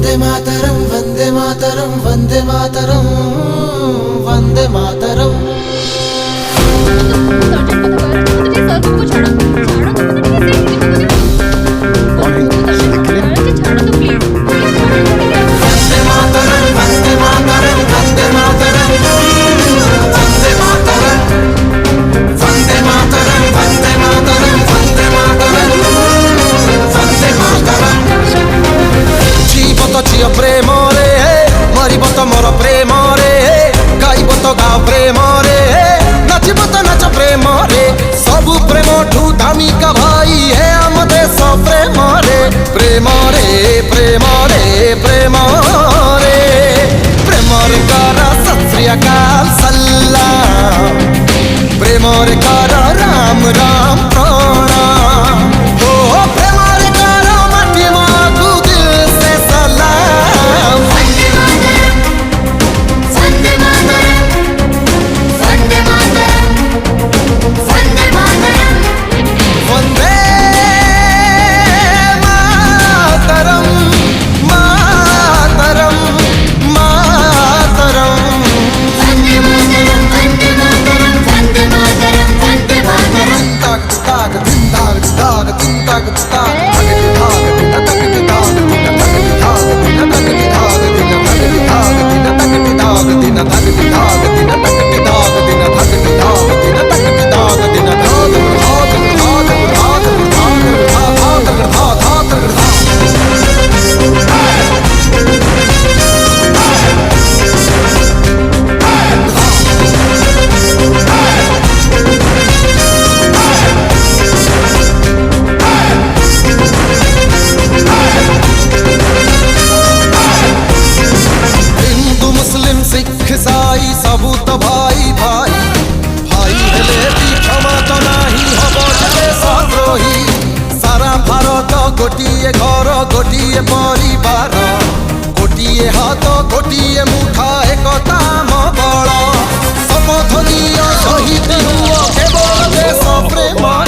वंदे मातरम वंदे मातरम वंदे मातरम वंदे मातरम। प्रेम रे मरब तो मोर प्रेम रे गाइब तो गा प्रेम रे नाचब तो नाच प्रेम रे सबु प्रेम ठू दामिका भाई है आम देश प्रेम रे प्रेम रे प्रेम रे प्रेम रे प्रेम रे कर सत श्री अकाल सलाम प्रेम रे कर राम राम प्रणाम हो प्रेम रे कर माटी मागु दिल से सलाम। ईसाई सबू तो भाई भाई भाई हेले भी क्षमा तो नहीं हब सद्रोही सारा भारत गोटिए घर गोटिए परिवार गोटिए हाथ गोटिए मुठा एकता बल शपथ दियो शहीद हुओ केवल देश प्रेम।